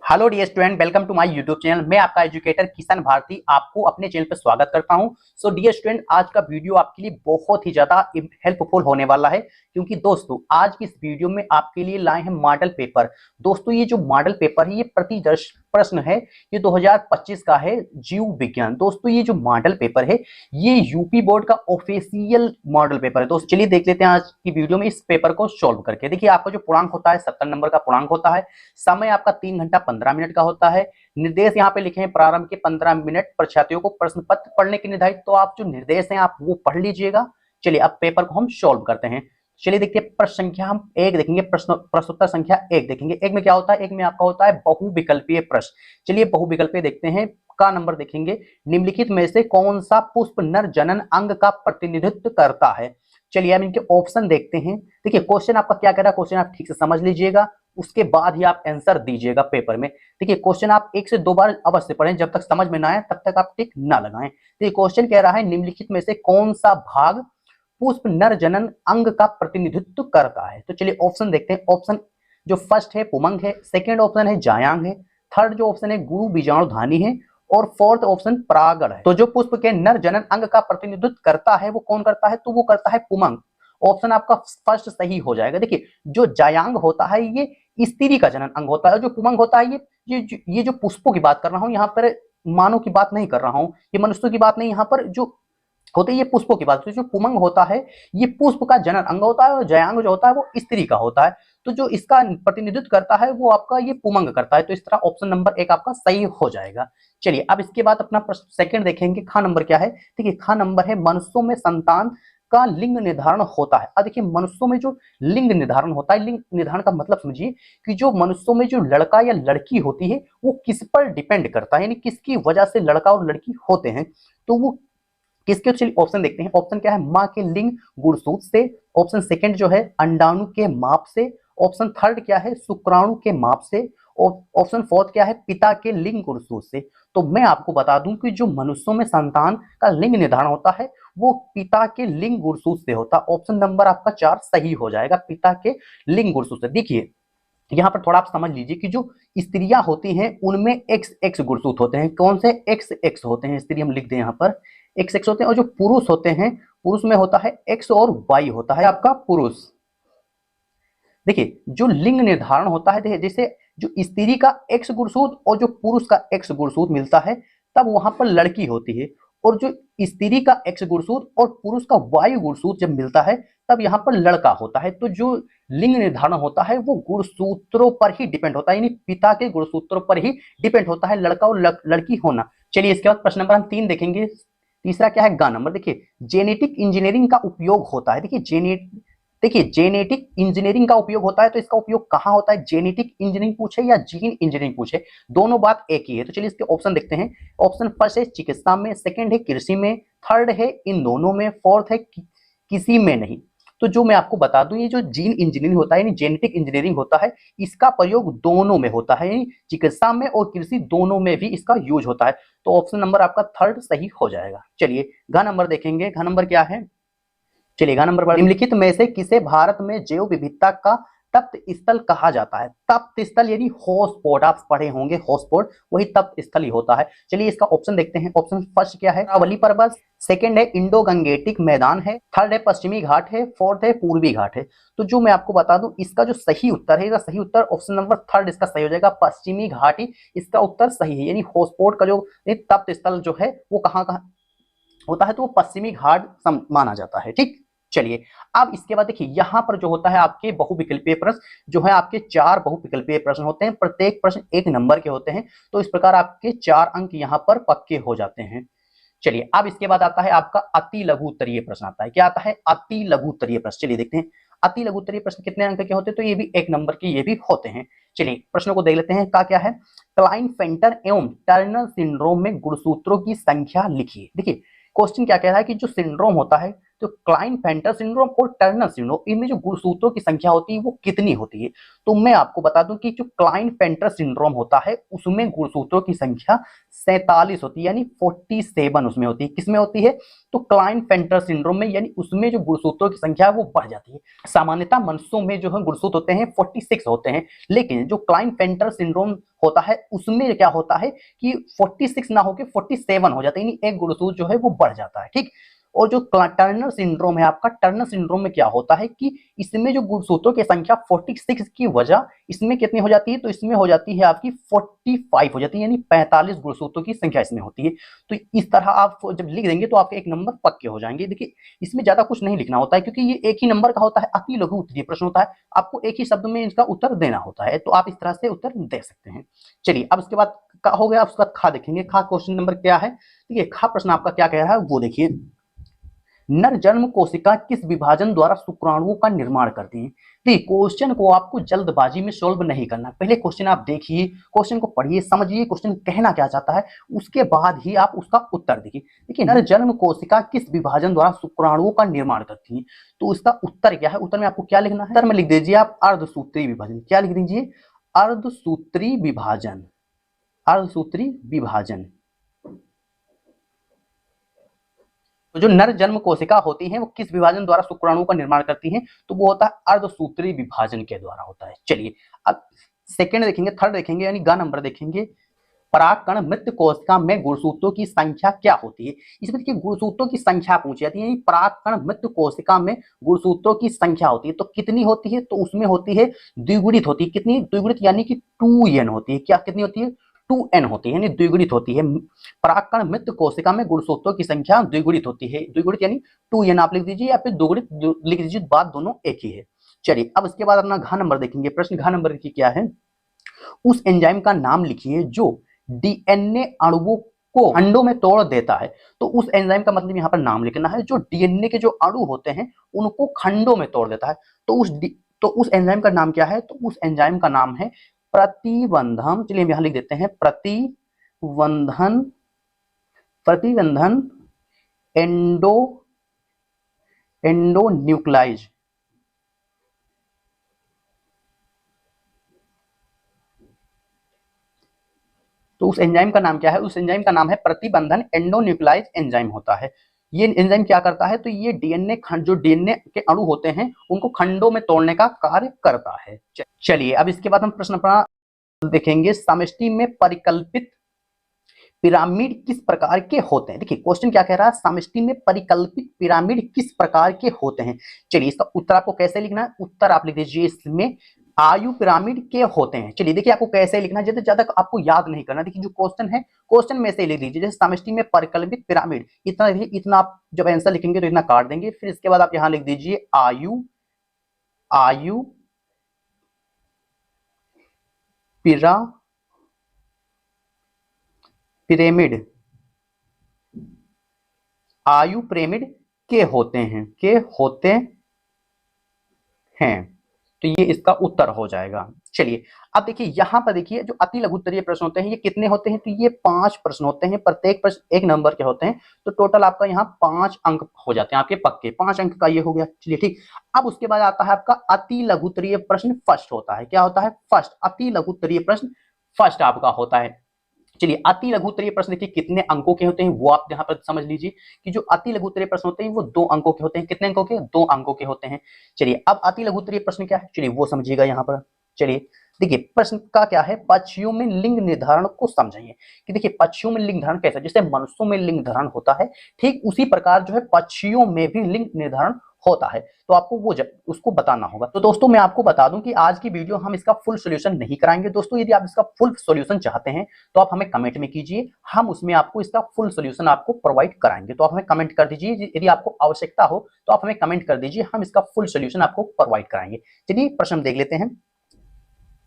Hello dear student, welcome to my YouTube channel. मैं आपका educator Kishan Bharti आपको अपने चैनल पर स्वागत करता हूं। सो डियर स्टूडेंट, आज का वीडियो आपके लिए बहुत ही ज्यादा हेल्पफुल होने वाला है, क्योंकि दोस्तों आज की इस वीडियो में आपके लिए लाए हैं मॉडल पेपर। दोस्तों ये जो मॉडल पेपर है ये प्रतिदर्श प्रश्न है, ये 2025 का है, जीव विज्ञान। दोस्तों ये जो मॉडल पेपर है ये यूपी बोर्ड का ऑफिशियल मॉडल पेपर है। दोस्तों चलिए देख लेते हैं आज की वीडियो में इस पेपर को सॉल्व करके। देखिए आपका जो पूर्णांक होता है 70 नंबर का पूर्णांक होता है। समय आपका 3 घंटा 15 मिनट का होता है। निर्देश यहाँ पे लिखे हैं प्रारंभ के 15 मिनट परीक्षार्थियों को प्रश्न पत्र पढ़ने के निर्धारित, तो आप जो निर्देश हैं आप वो पढ़ लीजिएगा। चलिए अब पेपर को हम सॉल्व करते हैं। चलिए देखिए प्रश्न संख्या हम एक देखेंगे, प्रश्नोत्तर संख्या एक देखेंगे। एक में क्या होता है, एक में आपका होता है बहुविकल्पीय प्रश्न। चलिए बहुविकल्पीय देखते हैं। का नंबर देखेंगे, निम्नलिखित में से कौन सा पुष्प नर जनन अंग का प्रतिनिधित्व करता है। चलिए अब इनके ऑप्शन देखते हैं। देखिए क्वेश्चन आपका क्या कह रहा है, क्वेश्चन आप ठीक से समझ लीजिएगा, उसके बाद ही आप आंसर दीजिएगा पेपर में। देखिए क्वेश्चन आप 1 से 2 बार अवश्य पढ़ें, जब तक समझ में ना आए तब तक आप टिक ना लगाएं। देखिए क्वेश्चन कह रहा है निम्नलिखित में से कौन सा भाग पुष्प नर जनन अंग का प्रतिनिधित्व करता है। तो चलिए ऑप्शन देखते हैं। ऑप्शन जो फर्स्ट है पुमंग है, सेकेंड ऑप्शन है जायांग है, थर्ड जो ऑप्शन है गुरु बीजाणुधानी है, और फोर्थ ऑप्शन परागण है। तो जो पुष्प के नर जनन अंग का प्रतिनिधित्व करता है वो कौन करता है, तो वो करता है पुमंग। ऑप्शन आपका फर्स्ट सही हो जाएगा। देखिए जो जायांग होता है ये स्त्री का जनन अंग होता है, जो पुमंग होता है ये जो पुष्पों की बात कर रहा हूं यहाँ पर, मानव की बात नहीं कर रहा हूं, ये मनुष्यों की बात नहीं, यहाँ पर जो होते ये पुष्पों की बात। तो जो पुमंग होता है ये पुष्प का जनन अंग होता है, और जयांग जो होता है वो स्त्री का होता है। तो जो इसका प्रतिनिधित्व करता है वो आपका ये पुमंग करता है। तो इस तरह ऑप्शन नंबर 1 आपका सही हो जाएगा। चलिए अब इसके बाद अपना सेकंड देखेंगे। खा नंबर क्या है, देखिए खा नंबर है मनुष्यों में संतान का लिंग निर्धारण होता है। अब देखिए मनुष्यों में जो लिंग निर्धारण होता है, लिंग निर्धारण का मतलब समझिए कि जो मनुष्यों में जो लड़का या लड़की होती है वो किस पर डिपेंड करता है, यानी किसकी वजह से लड़का और लड़की होते हैं। तो वो किसके, चलिए ऑप्शन देखते हैं। ऑप्शन क्या है, माँ के लिंग गुणसूत्र से। ऑप्शन सेकंड जो है अंडाणु के माप से। ऑप्शन थर्ड क्या है, शुक्राणु के माप से। ऑप्शन फोर्थ क्या है, पिता के लिंग गुणसूत्र से। तो मैं आपको बता दूं कि जो मनुष्यों में संतान का लिंग निर्धारण होता है वो पिता के लिंग गुणसूत्र से होता है। ऑप्शन नंबर आपका 4 सही हो जाएगा, पिता के लिंग गुणसूत्र से। देखिए यहाँ पर थोड़ा आप समझ लीजिए कि जो स्त्रियां होती हैं उनमें एक्स एक्स गुणसूत्र होते हैं। कौन से, एक्स एक्स होते हैं। स्त्री हम लिख दें यहाँ पर एक्स एक्स होते हैं। और जो पुरुष होते हैं, पुरुष में होता है एक्स और वाई होता है आपका पुरुष। देखिए जो लिंग निर्धारण होता है, देखिए जैसे जो स्त्री का एक्स गुणसूत्र और जो पुरुष का एक्स गुणसूत्र मिलता है तब वहां पर लड़की होती है, और जो स्त्री का एक्स गुणसूत्र और पुरुष का वायु गुणसूत्र जब मिलता है तब यहाँ पर लड़का होता है। तो जो लिंग निर्धारण होता है वो गुणसूत्रों पर ही डिपेंड होता है, यानी पिता के गुणसूत्रों पर ही डिपेंड होता है लड़का और लड़की होना। चलिए इसके बाद प्रश्न नंबर हम 3 देखेंगे। तीसरा क्या है, ग नंबर। देखिए जेनेटिक इंजीनियरिंग का उपयोग होता है। देखिए जेनेटिक इंजीनियरिंग का उपयोग होता है, तो इसका उपयोग कहाँ होता है, जेनेटिक इंजीनियरिंग पूछे या जीन इंजीनियरिंग पूछे, दोनों बात एक ही है। तो चलिए इसके ऑप्शन देखते हैं। ऑप्शन फर्स्ट है चिकित्सा में, सेकंड है कृषि में, थर्ड है इन दोनों में, फोर्थ है किसी में नहीं। तो जो मैं आपको बता दूं ये जो जीन इंजीनियरिंग होता है यानी जेनेटिक इंजीनियरिंग होता है, इसका प्रयोग दोनों में होता है, यानी चिकित्सा में और कृषि दोनों में भी इसका यूज होता है। तो ऑप्शन नंबर आपका थर्ड सही हो जाएगा। चलिए घ नंबर देखेंगे। घ नंबर क्या है, चलिएगा नंबर 12, निम्नलिखित में से किसे भारत में जैव विविधता का तप्त स्थल कहा जाता है। तप्त स्थल यानी हॉटस्पॉट, आप पढ़े होंगे हॉटस्पॉट, वही तप्त स्थल ही होता है। चलिए इसका ऑप्शन देखते हैं। ऑप्शन फर्स्ट क्या है, अरावली पर्वत, सेकंड है इंडो गंगेटिक मैदान है, थर्ड है पश्चिमी घाट है, फोर्थ है पूर्वी घाट है। तो जो मैं आपको बता दूं इसका जो सही उत्तर है, इसका सही उत्तर ऑप्शन नंबर थर्ड इसका सही हो जाएगा, पश्चिमी घाट ही इसका उत्तर सही है। यानी हॉटस्पॉट का जो तप्त स्थल जो है वो कहाँ कहाँ होता है, तो वो पश्चिमी घाट माना जाता है। ठीक, चलिए अब इसके बाद देखिए यहां पर जो होता है आपके बहुविकल्पीय प्रश्न जो है, आपके 4 बहुविकल्पीय प्रश्न होते हैं, प्रत्येक प्रश्न 1 नंबर के होते हैं। तो इस प्रकार आपके 4 अंक यहां पर पक्के हो जाते हैं। चलिए अब इसके बाद आता है आपका अति लघु उत्तरीय प्रश्न आता है। क्या आता है, अति लघु उत्तरीय प्रश्न। चलिए देखते हैं अति लघु उत्तरीय प्रश्न कितने अंक के होते हैं, तो ये भी 1 नंबर के ये भी होते हैं। चलिए प्रश्नों को देख लेते हैं। क्या है, क्लाइनफेल्टर एवं टर्नर सिंड्रोम में गुणसूत्रों की संख्या लिखिए। देखिए क्वेश्चन क्या कह रहा है कि जो सिंड्रोम होता है तो क्लाइनफेल्टर सिंड्रोम और टर्नर सिंड्रोम, इनमें जो गुणसूत्रों की संख्या होती है वो कितनी होती है? तो मैं आपको बता दूं कि जो क्लाइनफेल्टर सिंड्रोम होता है उसमें गुणसूत्रों की संख्या 47 होती है, यानी 47 उसमें होती है। किसमें होती है? तो क्लाइनफेल्टर सिंड्रोम में, यानी उसमें जो गुणसूत्रों की संख्या है वो बढ़ जाती है। सामान्यतः मनुष्यों में जो है गुणसूत्र होते हैं 46 होते हैं, लेकिन जो क्लाइनफेल्टर सिंड्रोम होता है उसमें क्या होता है कि 46 ना होकर 47 हो जाता है, यानी एक गुणसूत्र जो है वो बढ़ जाता है। ठीक। और जो टर्नर सिंड्रोम है आपका, टर्नर सिंड्रोम में क्या होता है कि इसमें जो गुणसूत्रों की संख्या 46 की वजह इसमें कितनी हो जाती है? तो इसमें हो जाती है आपकी 45 हो जाती है, यानी 45 गुणसूत्रों की संख्या इसमें होती है। तो इस तरह आप जब लिख देंगे तो आपके एक नंबर पक्के हो जाएंगे। देखिए इसमें ज्यादा कुछ नहीं लिखना होता है, क्योंकि ये एक ही नंबर का होता है, अति लघु उत्तरीय प्रश्न होता है, आपको एक ही शब्द में इसका उत्तर देना होता है, तो आप इस तरह से उत्तर दे सकते हैं। चलिए अब उसके बाद का हो गया, उसके बाद खा देखेंगे। खा क्वेश्चन नंबर क्या है? देखिए खा प्रश्न आपका क्या कह रहा है वो देखिए। नर जन्म कोशिका किस विभाजन द्वारा शुक्राणुओं का निर्माण करती है? देखिए क्वेश्चन को आपको जल्दबाजी में सॉल्व नहीं करना, पहले क्वेश्चन आप देखिए, क्वेश्चन को पढ़िए, समझिए क्वेश्चन कहना क्या चाहता है, उसके बाद ही आप उसका उत्तर देखिए। देखिए नर जन्म कोशिका किस विभाजन द्वारा शुक्राणुओं का निर्माण करती है? तो इसका उत्तर क्या है? उत्तर में आपको क्या लिखना है? उत्तर में लिख दीजिए आप अर्धसूत्री विभाजन। क्या लिख दीजिए? अर्धसूत्री विभाजन। अर्धसूत्री विभाजन। तो जो नर जन्म कोशिका होती हैं वो किस विभाजन द्वारा शुक्राणुओं का निर्माण करती हैं? तो वो होता है अर्धसूत्री विभाजन के द्वारा होता है। चलिए अब सेकंड देखेंगे, थर्ड देखेंगे, यानी ग नंबर देखेंगे। परागकण मृत कोशिका में गुणसूत्रों की संख्या क्या होती है? इसमें देखिए गुणसूत्रों की संख्या पूछी जाती है, परागकण मृत कोशिका में गुणसूत्रों की संख्या होती है, तो कितनी होती है? तो उसमें होती है द्विगुणित होती है। कितनी द्विगुणित? यानी कि 2n होती है। क्या कितनी होती है? 2n होती है, यानी द्विगुणित होती है। परागकण मृत कोशिका में गुणसूत्रों की संख्या द्विगुणित होती है। द्विगुणित यानी 2n आप लिख दीजिए या फिर द्विगुणित लिख दीजिए, बात दोनों एक ही है। चलिए अब इसके बाद अपना घ नंबर देखेंगे। प्रश्न घ नंबर की क्या है? उस एंजाइम का नाम लिखिए जो डीएनए अणुओं को खंडों में तोड़ देता है। तो उस एंजाइम का मतलब यहाँ पर नाम लिखना है, जो डीएनए के जो अणु होते हैं उनको खंडों में तोड़ देता है। तो उस एंजाइम का नाम क्या है? तो उस एंजाइम का नाम है प्रतिबंधन। चलिए हम यहाँ लिख देते हैं प्रतिबंधन। प्रतिबंधन एंडोन्यूक्लाइज। तो उस एंजाइम का नाम क्या है? उस एंजाइम का नाम है प्रतिबंधन एंडोन्यूक्लाइज एंजाइम होता है। ये एंजाइम क्या करता है? तो ये डीएनए खंड, जो डीएनए के अणु होते हैं उनको खंडों में तोड़ने का कार्य करता है। चलिए अब इसके बाद हम प्रश्न अपना देखेंगे। समष्टि में परिकल्पित पिरामिड किस प्रकार के होते हैं? देखिए क्वेश्चन क्या कह रहा है? समष्टि में परिकल्पित पिरामिड किस प्रकार के होते हैं? चलिए इसका उत्तर आपको कैसे लिखना है? उत्तर आप लिख दीजिए इसमें आयु पिरामिड के होते हैं। चलिए देखिए आपको कैसे लिखना है, जैसे ज्यादा आपको याद नहीं करना। देखिए जो क्वेश्चन है क्वेश्चन में से लिख दीजिए, जैसे समष्टि में परिकल्पित पिरामिड, इतना इतना आप जब आंसर लिखेंगे तो इतना काट देंगे, फिर इसके बाद आप यहाँ लिख दीजिए आयु आयु पिरामिड। आयु पिरामिड के होते हैं, के होते हैं। तो ये इसका उत्तर हो जाएगा। चलिए अब देखिए यहाँ पर देखिए जो अति लघु उत्तरीय प्रश्न होते हैं ये कितने होते हैं? तो ये 5 प्रश्न होते हैं, प्रत्येक प्रश्न 1 नंबर के होते हैं। तो टोटल आपका यहाँ 5 अंक हो जाते हैं आपके पक्के। 5 अंक का ये हो गया। चलिए ठीक। अब उसके बाद आता है आपका अति लघु उत्तरीय प्रश्न फर्स्ट होता है। क्या होता है? फर्स्ट। अति लघु उत्तरीय प्रश्न फर्स्ट आपका होता है। चलिए अति लघु उत्तरीय प्रश्न देखिए कितने अंकों के होते हैं वो आप यहाँ पर समझ लीजिए कि जो अति लघु उत्तरीय प्रश्न होते हैं वो 2 अंकों के होते हैं। कितने अंकों के? 2 अंकों के होते हैं। चलिए अब अति लघु उत्तरीय प्रश्न क्या है? चलिए वो समझिएगा यहाँ पर। चलिए देखिए प्रश्न का क्या है? पक्षियों में लिंग निर्धारण को समझाइए कि देखिए पक्षियों में लिंग निर्धारण कैसा, जैसे मनुष्यों में लिंग निर्धारण होता है ठीक उसी प्रकार जो है पक्षियों में भी लिंग निर्धारण होता है, तो आपको वो उसको बताना होगा। तो दोस्तों मैं आपको बता दूं कि आज की वीडियो हम इसका फुल सॉल्यूशन नहीं कराएंगे दोस्तों। यदि आप इसका फुल सॉल्यूशन चाहते हैं तो आप हमें कमेंट में कीजिए, हम उसमें आपको इसका फुल सॉल्यूशन आपको प्रोवाइड कराएंगे। तो आप हमें कमेंट कर दीजिए, यदि आपको आवश्यकता हो तो आप हमें कमेंट कर दीजिए, हम इसका फुल सॉल्यूशन आपको प्रोवाइड कराएंगे। चलिए प्रश्न देख लेते हैं।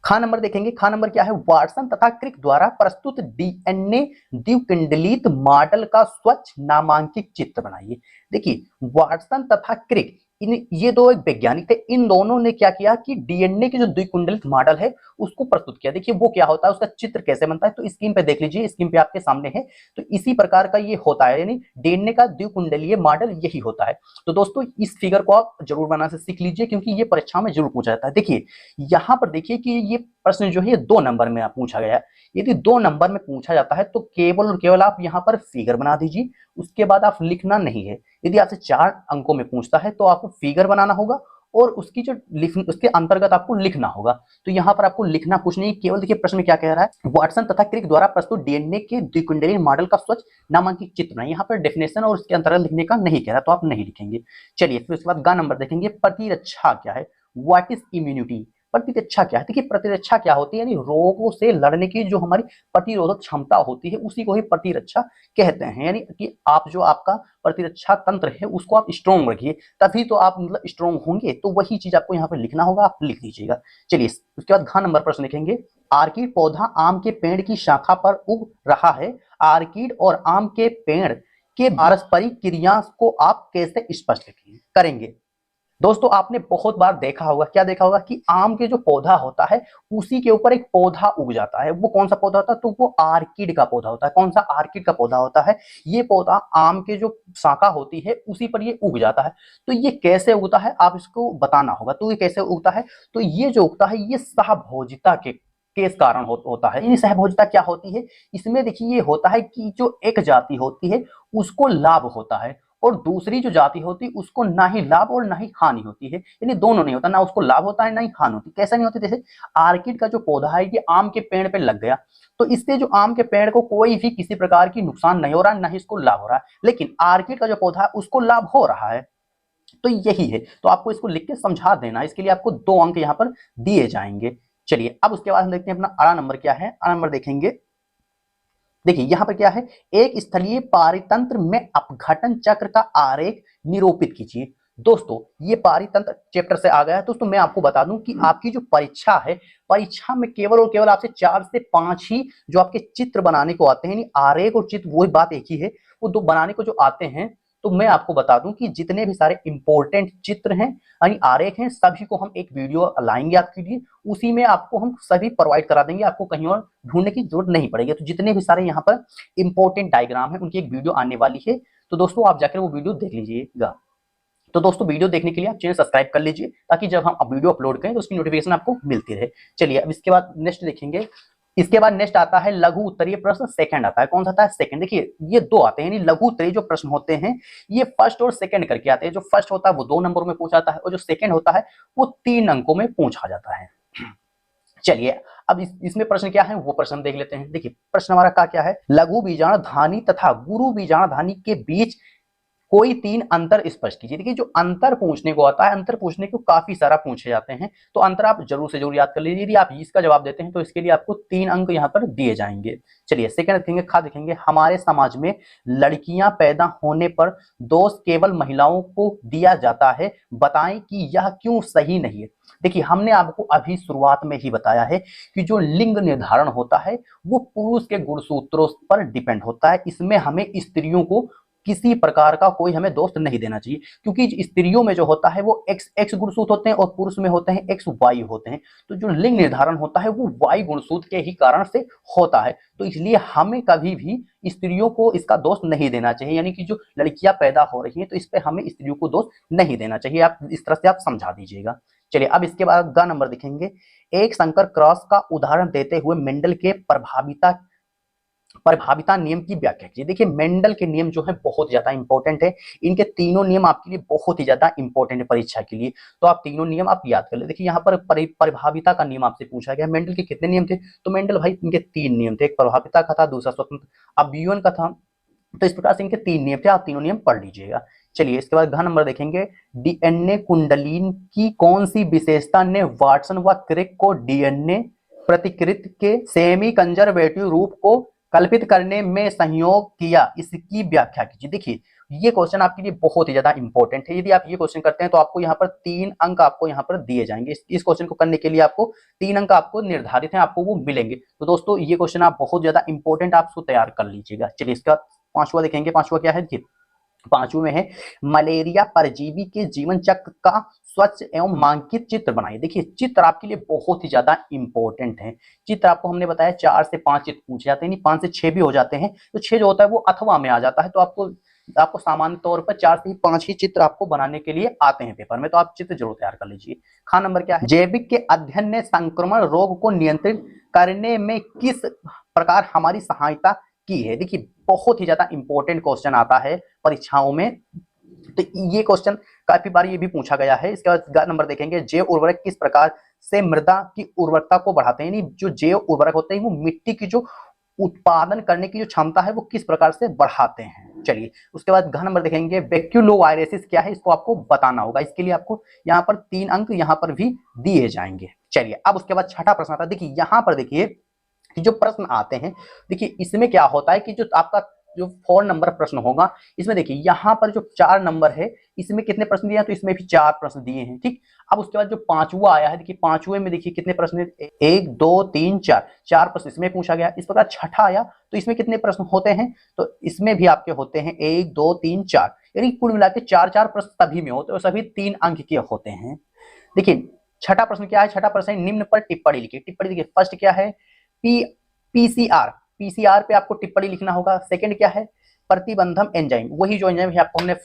खा नंबर देखेंगे। खा नंबर क्या है? वाटसन तथा क्रिक द्वारा प्रस्तुत डीएनए द्विकुंडलित मॉडल का स्वच्छ नामांकित चित्र बनाइए। देखिए वाटसन तथा क्रिक ये दो एक वैज्ञानिक थे, इन दोनों ने क्या किया कि डीएनए के जो द्विकुंडलित मॉडल है उसको प्रस्तुत किया। देखिए वो क्या होता है, उसका चित्र कैसे बनता है, तो स्क्रीन पे देख लीजिए, स्क्रीन पे आपके सामने है। तो इसी प्रकार का ये होता है, यानी डीएनए का द्विकुंडलीय मॉडल यही होता है। तो दोस्तों इस फिगर को आप जरूर बनाना से सीख लीजिए, क्योंकि ये परीक्षा में जरूर पूछा जाता है। देखिए यहाँ पर देखिए कि ये प्रश्न जो है 2 नंबर में पूछा गया है। यदि 2 नंबर में पूछा जाता है तो केवल और केवल आप यहाँ पर फिगर बना दीजिए, उसके बाद आप लिखना नहीं है। यदि आपसे 4 अंकों में पूछता है तो आपको फिगर बनाना होगा और उसकी जो उसके अंतर्गत आपको लिखना होगा। तो यहाँ पर आपको लिखना कुछ नहीं, केवल देखिए प्रश्न में क्या कह रहा है, वाटसन तथा क्रिक द्वारा प्रस्तुत डीएनए के द्विकुंडलीय मॉडल का स्वच्छ नामांकित चित्र है। यहाँ पर डेफिनेशन और उसके अंतर्गत लिखने का नहीं कह रहा, तो आप नहीं लिखेंगे। चलिए फिर उसके बाद ग नंबर देखेंगे, प्रतिरक्षा क्या है, व्हाट इज इम्यूनिटी। प्रतिरक्षा क्या है, देखिए प्रतिरक्षा क्या होती है, यानी रोगों से लड़ने की जो हमारी प्रतिरोधक क्षमता होती है उसी को ही प्रतिरक्षा कहते हैं। यानी कि आप जो आपका प्रतिरक्षा तंत्र है उसको आप स्ट्रॉन्ग रखिए, तभी तो आप मतलब स्ट्रॉन्ग होंगे। तो वही चीज आपको यहाँ पर लिखना होगा, आप लिख दीजिएगा। चलिए उसके बाद घ नंबर प्रश्न लिखेंगे, आर्किड पौधा आम के पेड़ की शाखा पर उग रहा है, आर्किड और आम के पेड़ के पारस्परिक क्रिया को आप कैसे स्पष्ट करेंगे। दोस्तों आपने बहुत बार देखा होगा, क्या देखा होगा कि आम के जो पौधा होता है उसी के ऊपर एक पौधा उग जाता है। वो कौन सा पौधा होता है, तो वो आर्किड का पौधा होता है। कौन सा, आर्किड का पौधा होता है। ये पौधा आम के जो शाखा होती है उसी पर ये उग जाता है। तो ये कैसे उगता है आप इसको बताना होगा। तो ये कैसे उगता है, तो ये जो उगता है ये सहभोजिता के इस कारण होता है। सहभोजिता क्या होती है, इसमें देखिए ये होता है कि जो एक जाति होती है उसको लाभ होता है और दूसरी जो जाति होती है उसको ना ही लाभ और ना ही हानि होती है। यानी दोनों नहीं होता, ना उसको लाभ होता है ना ही हानि होती। कैसा नहीं होती, जैसे आर्किड का जो पौधा है ये आम के पेड़ पे लग गया, तो इससे जो आम के पेड़ को कोई भी किसी प्रकार की नुकसान नहीं हो रहा है, ना ही इसको लाभ हो रहा है। लेकिन आर्किड का जो पौधा है उसको लाभ हो रहा है। तो यही है, तो आपको इसको लिख के समझा देना, इसके लिए आपको 2 अंक यहाँ पर दिए जाएंगे। चलिए अब उसके बाद हम देखते हैं अपना अड़ा नंबर क्या है। अड़ा नंबर देखेंगे, देखिए यहां पर क्या है, एक स्थलीय पारितंत्र में अपघटन चक्र का आरेख निरूपित कीजिए। दोस्तों ये पारितंत्र चैप्टर से आ गया है। दोस्तों मैं आपको बता दूं कि आपकी जो परीक्षा है, परीक्षा में केवल और केवल आपसे 4 से 5 ही जो आपके चित्र बनाने को आते हैं, आरेख और चित्र वही बात एक ही है, वो 2 बनाने को जो आते हैं। तो मैं आपको बता दूं कि जितने भी सारे इंपॉर्टेंट चित्र हैं यानी आरेख हैं, सभी को हम एक वीडियो लाएंगे आपके लिए, उसी में आपको हम सभी प्रोवाइड करा देंगे, आपको कहीं और ढूंढने की जरूरत नहीं पड़ेगी। तो जितने भी सारे यहाँ पर इंपॉर्टेंट डायग्राम है उनकी एक वीडियो आने वाली है, तो दोस्तों आप जाकर वो वीडियो देख लीजिएगा। तो दोस्तों वीडियो देखने के लिए आप चैनल सब्सक्राइब कर लीजिए, ताकि जब हम वीडियो अपलोड करें तो उसकी नोटिफिकेशन आपको मिलती रहे। चलिए अब इसके बाद नेक्स्ट देखेंगे। इसके बाद नेक्स्ट आता है लघु उत्तरीय प्रश्न, सेकंड आता है। कौन सा आता है, सेकंड। देखिए ये 2 आते हैं, यानी लघु उत्तरीय जो प्रश्न होते हैं ये फर्स्ट और सेकंड करके आते हैं। जो फर्स्ट होता है वो 2 नंबरों में पूछा जाता है और जो सेकंड होता है वो 3 अंकों में पूछा जाता है। चलिए अब इसमें प्रश्न क्या है वो प्रश्न देख लेते हैं। देखिए प्रश्न हमारा क्या है, लघु बीजाणु धानी तथा गुरु बीजाणु धानी के बीच कोई 3 अंतर स्पष्ट कीजिए। देखिए जो अंतर पूछने को आता है, अंतर पूछने को काफी सारा पूछे जाते हैं, तो अंतर आप जरूर से जरूर याद कर लीजिए। यदि आप इसका जवाब देते हैं तो इसके लिए आपको 3 अंक यहाँ पर दिए जाएंगे। चलिए सेकंड देखेंगे, खा देखेंगे, हमारे समाज में लड़कियां पैदा होने पर दोष केवल महिलाओं को दिया जाता है, बताएं कि यह क्यों सही नहीं है। देखिए हमने आपको अभी शुरुआत में ही बताया है कि जो लिंग निर्धारण होता है वो पुरुष के गुणसूत्रों पर डिपेंड होता है। इसमें हमें स्त्रियों को किसी प्रकार का कोई हमें दोस्त नहीं देना चाहिए, क्योंकि स्त्रियों में जो होता है वो एक्स गुणसूत्र होते हैं और पुरुष में होते हैं एक्स वाई होते हैं। तो जो लिंग निर्धारण होता है वो वाई गुणसूत्र के ही कारण से होता है। तो इसलिए हमें कभी भी स्त्रियों को इसका दोष नहीं देना चाहिए, यानी कि जो लड़कियां पैदा हो रही हैं तो इस पे हमें स्त्रियों को दोष नहीं देना चाहिए। आप इस तरह से आप समझा दीजिएगा। चलिए अब इसके बाद ग नंबर देखेंगे, एक संकर क्रॉस का उदाहरण देते हुए मेंडल के प्रभाविता नियम की व्याख्या कीजिए। देखिए मेंडल के नियम जो है बहुत ज्यादा इंपॉर्टेंट है, इनके तीनों नियम आपके लिए बहुत ही ज्यादा इंपॉर्टेंट है परीक्षा के लिए, तो आप तीनों नियम आप याद कर ले। देखिए यहाँ पर प्रभाविता का नियम आपसे पूछा गया, मेंडल के कितने नियम थे, तो मेंडल भाई इनके 3 नियम थे, एक प्रभाविता का था, दूसरा स्वतंत्र अभियोजन का था। तो इस प्रकार से इनके 3 नियम थे, आप तीनों नियम पढ़ लीजिएगा। चलिए इसके बाद घ नंबर देखेंगे, डीएनए कुंडलीन की कौन सी विशेषता ने वाटसन व क्रिक को डीएनए प्रतिकृति के सेमी कंजर्वेटिव रूप को कल्पित करने में सहयोग किया, इसकी व्याख्या कीजिए। देखिए ये क्वेश्चन आपके लिए बहुत ही ज्यादा इंपॉर्टेंट है। यदि आप ये क्वेश्चन करते हैं तो आपको यहाँ पर 3 अंक आपको यहाँ पर दिए जाएंगे। इस क्वेश्चन को करने के लिए आपको 3 अंक आपको निर्धारित है, आपको वो मिलेंगे। तो दोस्तों ये क्वेश्चन आप बहुत ज्यादा इंपॉर्टेंट आप उसको तैयार कर लीजिएगा। चलिए इसका 5वां देखेंगे, 5वां क्या है, पांचवें में है मलेरिया परजीवी के जीवन चक्र का स्वच्छ एवं मांकित चित्र बनाइए। देखिए चित्र आपके लिए बहुत ही ज्यादा इंपॉर्टेंट है। चित्र आपको हमने बताया 4 से 5 चित्र पूछे जाते हैं, नहीं 5 से 6 भी हो जाते हैं, तो 6 जो होता है वो अथवा में आ जाता है। तो आपको सामान्य तौर पर 4 से 5 ही चित्र आपको बनाने के लिए आते हैं पेपर में, तो आप चित्र जरूर तैयार कर लीजिए। खा नंबर क्या है, जैविक के अध्ययन ने संक्रमण रोग को नियंत्रित करने में किस प्रकार हमारी सहायता की है। देखिए बहुत ही ज्यादा इंपॉर्टेंट क्वेश्चन आता है परीक्षाओं में, तो ये क्वेश्चन काफी बार ये भी पूछा गया है। इसके बाद नंबर देखेंगे, जैव उर्वरक किस प्रकार से मृदा की उर्वरकता को बढ़ाते हैं। यानी जो जैव उर्वरक होते हैं वो मिट्टी की जो उत्पादन करने की जो क्षमता है वो किस प्रकार से बढ़ाते हैं। चलिए उसके बाद घ नंबर देखेंगे, वैक्यूलोवायरेसिस क्या है, इसको आपको बताना होगा। इसके लिए आपको यहाँ पर 3 अंक यहाँ पर भी दिए जाएंगे। चलिए अब उसके बाद छठा प्रश्न आता है। देखिए यहाँ पर देखिए कि जो प्रश्न आते हैं, देखिए इसमें क्या होता है कि जो आपका जो 4 नंबर प्रश्न होगा, इसमें देखिए यहाँ पर जो 4 नंबर है इसमें कितने प्रश्न दिए हैं, तो इसमें भी 4 प्रश्न दिए हैं। ठीक, अब उसके बाद जो पांचवा आया है, देखिए पांचवे में देखिए कितने प्रश्न, 1 2 3 4 प्रश्न इसमें पूछा गया। इस प्रकार छठा आया तो इसमें कितने प्रश्न होते हैं, तो इसमें भी आपके होते हैं 1 2 3 4, यानी कुल मिला के 4 प्रश्न सभी में होते हैं और सभी 3 अंक के होते हैं। देखिए छठा प्रश्न क्या है, छठा प्रश्न निम्न पर टिप्पणी लिखिए। टिप्पणी देखिए फर्स्ट क्या है, पीसीआर पे आपको टिप्पणी लिखना होगा। सेकंड क्या है, प्रतिबंधम एंजाइम, वही जो एंजाइम है आपको हमने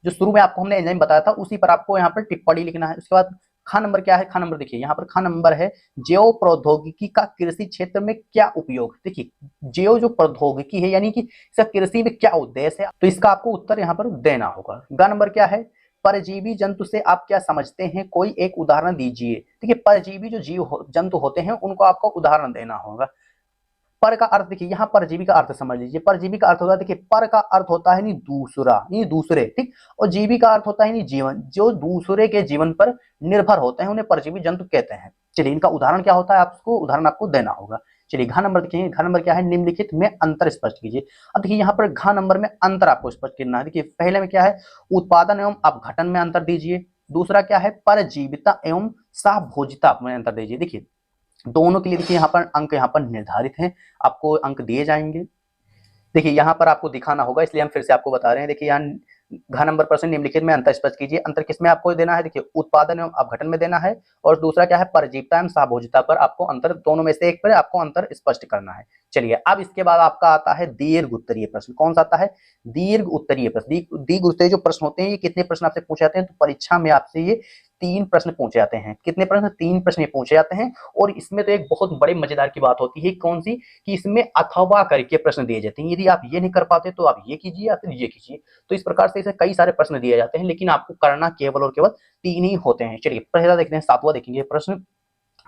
जो शुरू में आपको हमने एंजाइम बताया था उसी पर आपको यहाँ पर टिप्पणी लिखना है। उसके बाद खा नंबर क्या है, खा नंबर देखिए यहाँ पर खा नंबर है, जैव प्रौद्योगिकी का कृषि क्षेत्र में क्या उपयोग। देखिए जैव जो प्रौद्योगिकी है यानी कि इसका कृषि में क्या उद्देश्य है, तो इसका आपको उत्तर यहाँ पर देना होगा। गा नंबर क्या है, परजीवी जंतु से आप क्या समझते हैं, कोई एक उदाहरण दीजिए। देखिए परजीवी जो जंतु होते हैं उनको आपको उदाहरण देना होगा। पर का अर्थ देखिए यहाँ परजीवी का अर्थ समझ लीजिए। परजीवी का अर्थ होता है, देखिए पर का अर्थ होता है नहीं दूसरा, नहीं दूसरे, ठीक, और जीवी का अर्थ होता है नहीं जीवन, जो दूसरे के जीवन पर निर्भर होते हैं उन्हें परजीवी जंतु कहते हैं। चलिए इनका उदाहरण क्या होता है, आपको उदाहरण आपको देना होगा। चलिए घ नंबर देखिए, घ नंबर क्या है, निम्नलिखित में अंतर स्पष्ट कीजिए। अब देखिए यहाँ पर घ नंबर में अंतर आपको स्पष्ट करना है। देखिए पहले में क्या है, उत्पादन एवं अपघटन में अंतर दीजिए। दूसरा क्या है, परजीविता एवं सहभोजिता में अंतर दीजिए। देखिए दोनों के लिए देखिए यहाँ पर अंक यहाँ पर निर्धारित हैं, आपको अंक दिए जाएंगे। देखिए यहाँ पर आपको दिखाना होगा, इसलिए हम फिर से आपको बता रहे हैं। देखिए यहाँ घ नंबर प्रश्न निम्नलिखित में अंतर स्पष्ट कीजिए। अंतर किसमें आपको देना है, देखिए उत्पादन एवं अपघटन में देना है, और दूसरा क्या है, परजीविता एवं सहभोजिता पर आपको अंतर, दोनों में से एक पर आपको अंतर स्पष्ट करना है। चलिए अब इसके बाद आपका आता है दीर्घ उत्तरीय प्रश्न। कौन सा आता है, दीर्घ उत्तरीय प्रश्न। दीर्घ उत्तरीय जो प्रश्न होते हैं ये कितने प्रश्न आपसे पूछे जाते हैं, तो परीक्षा में आपसे ये 3 प्रश्न पूछे जाते हैं। कितने प्रश्न, 3 प्रश्न पूछे जाते हैं। और इसमें तो एक बहुत बड़ी मजेदार की बात होती है, कौन सी, कि इसमें अथवा करके प्रश्न दिए जाते हैं। यदि आप ये नहीं कर पाते तो आप ये कीजिए या फिर ये कीजिए। तो इस प्रकार से इसे कई सारे प्रश्न दिए जाते हैं, लेकिन आपको करना केवल और केवल 3 ही होते हैं। चलिए पहला देखते हैं, 7वां देखेंगे प्रश्न,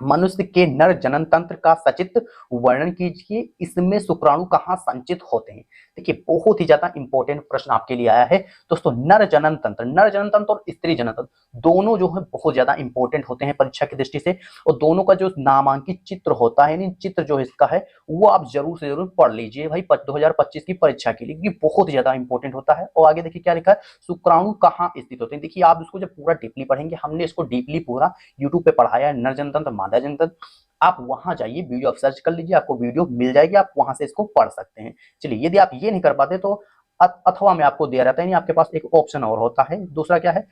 मनुष्य के नर जनन तंत्र का सचित्र वर्णन कीजिए, इसमें शुक्राणु कहाँ संचित होते हैं। देखिए बहुत ही ज्यादा इंपॉर्टेंट प्रश्न आपके लिए आया है दोस्तों। नर जनन तंत्र और स्त्री जनन तंत्र दोनों जो है बहुत ज्यादा इंपॉर्टेंट होते हैं परीक्षा की दृष्टि से, और दोनों का जो नामांकित चित्र होता है, यानी चित्र जो इसका है वो आप जरूर से जरूर पढ़ लीजिए भाई 2025 की परीक्षा के लिए, क्योंकि बहुत ही ज्यादा इंपॉर्टेंट होता है। और आगे देखिए क्या लिखा है, शुक्राणु कहाँ स्थित होते हैं। देखिए आप इसको जब पूरा डीपली पढ़ेंगे, हमने इसको डीपली पूरा यूट्यूब पे पढ़ाया है, नर जनन तंत्र मादा जनन तंत्र, आप वहां जाइए, वीडियो आप सर्च कर लीजिए, आपको वीडियो मिल जाएगी, आप वहां से इसको पढ़ सकते हैं। चलिए यदि आप ये नहीं कर पाते तो अथवा में आपको दिया रहता है, नहीं आपके पास एक ऑप्शन और होता है। दूसरा क्या है,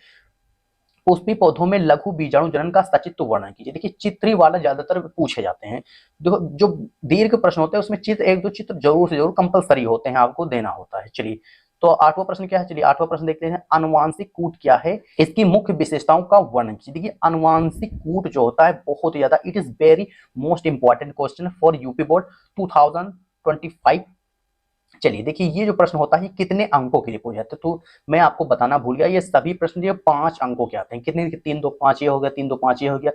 पुष्पी पौधों में लघु बीजाणु जनन का सचित्र वर्णन कीजिए। देखिए चित्री वाला ज्यादातर पूछे जाते हैं, जो दीर्घ प्रश्न होते हैं उसमें चित्र, 1 2 चित्र जरूर से जरूर कंपलसरी होते हैं, आपको देना होता है। चलिए तो 8वां प्रश्न क्या है, चलिए 8वां प्रश्न देखते हैं, आनुवांशिक कूट क्या है, इसकी मुख्य विशेषताओं का वर्णन कीजिए। देखिए आनुवांशिक कूट जो होता है बहुत ही ज्यादा, it is very most important question for UP board 2025। चलिए देखिए ये जो प्रश्न होता है कितने अंकों के लिए पूछा जाता है, तो मैं आपको बताना भूल गया, ये सभी प्रश्न जो 5 अंकों के आते हैं। कितने, 3 2 5 ये हो गया, 3 2 5 ये हो गया,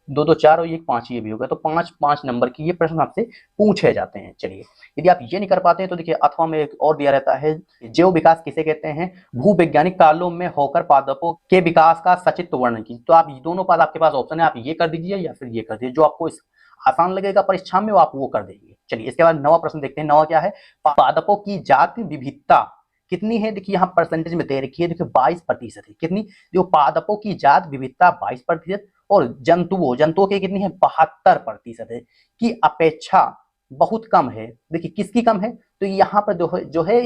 2 2 4 और 1 5 ये भी हो गया, तो 5 5 नंबर की ये प्रश्न आपसे पूछे जाते हैं। चलिए यदि आप ये नहीं कर पाते हैं तो देखिए अथवा में एक और दिया रहता है, जैव विकास किसे कहते हैं, भूवैज्ञानिक कालों में होकर पादपों के विकास का सचित्र वर्णन कीजिए। तो आप दोनों पाद आपके पास ऑप्शन है, आप ये कर दीजिए या फिर ये कर दीजिए, जो आपको आसान लगेगा परीक्षा में वो आप वो कर देंगे। चलिए इसके बाद 9वां प्रश्न देखते हैं। 9वां क्या है, पादपों की जाति विविधता कितनी है। देखिए यहाँ परसेंटेज में दे रखी है, देखिए 22% है। कितनी, जो पादपों की जात विविधता 22%, और जंतुओं की कितनी है, 72% है, की अपेक्षा बहुत कम है। देखिए किसकी कम है, तो यहाँ पर जो है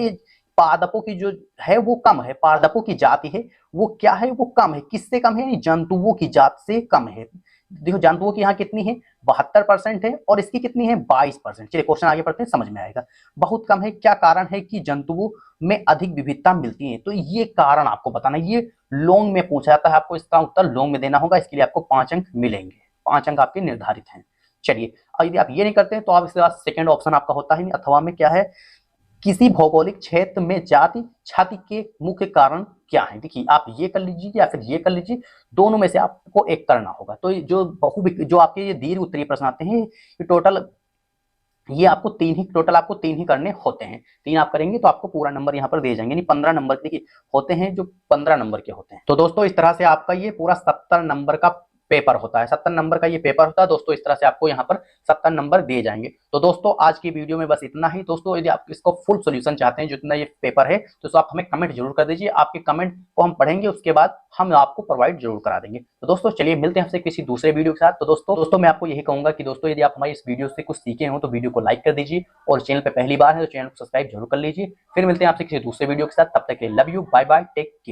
पादपों की जो है वो कम है, पादपों की जाति है वो क्या है, वो कम है। किससे कम है? यानी जंतुओं की जात से कम है। देखो जंतुओं की यहाँ कितनी है, 72% है, और इसकी कितनी है, 22%। चलिए क्वेश्चन आगे पढ़ते हैं, समझ में आएगा। बहुत कम है, क्या कारण है कि जंतुओं में अधिक विविधता मिलती है? तो ये कारण आपको बताना, ये लॉन्ग में पूछा जाता है, आपको इसका उत्तर लॉन्ग में देना होगा। इसके लिए आपको 5 अंक मिलेंगे, 5 अंक आपके निर्धारित हैं। चलिए, और यदि आप ये नहीं करते हैं तो आप इसके बाद सेकंड ऑप्शन आपका होता है अथवा में क्या है, किसी भौगोलिक क्षेत्र में जाति क्षति के मुख्य कारण क्या है? देखिए आप ये कर लीजिए या फिर ये कर लीजिए, दोनों में से आपको एक करना होगा। तो जो जो आपके ये दीर्घ उत्तरीय प्रश्न आते हैं, ये टोटल ये आपको तीन ही करने होते हैं। 3 आप करेंगे तो आपको पूरा नंबर यहाँ पर दे जाएंगे, यानी 15 नंबर देखिए होते हैं जो 15 नंबर के होते हैं। तो दोस्तों इस तरह से आपका ये पूरा 70 नंबर का पेपर होता है, 70 नंबर का ये पेपर होता है दोस्तों। इस तरह से आपको यहाँ पर 70 नंबर दिए जाएंगे। तो दोस्तों आज की वीडियो में बस इतना ही। दोस्तों यदि आप इसको फुल सॉल्यूशन चाहते हैं जितना ये पेपर है, तो आप हमें कमेंट जरूर कर दीजिए। आपके कमेंट को हम पढ़ेंगे, उसके बाद हम आपको प्रोवाइड जरूर करा देंगे। तो दोस्तों चलिए मिलते हैं आपसे किसी दूसरे वीडियो के साथ। तो दोस्तों मैं आपको यही कहूंगा कि दोस्तों यदि आप हमारी इस वीडियो से कुछ सीखे हो तो वीडियो को लाइक कर दीजिए, और चैनल पर पहली बार है तो चैनल को सब्सक्राइब जरूर कर लीजिए। फिर मिलते हैं आपसे किसी दूसरे वीडियो के साथ, तब तक के लिए love you, bye bye, take care.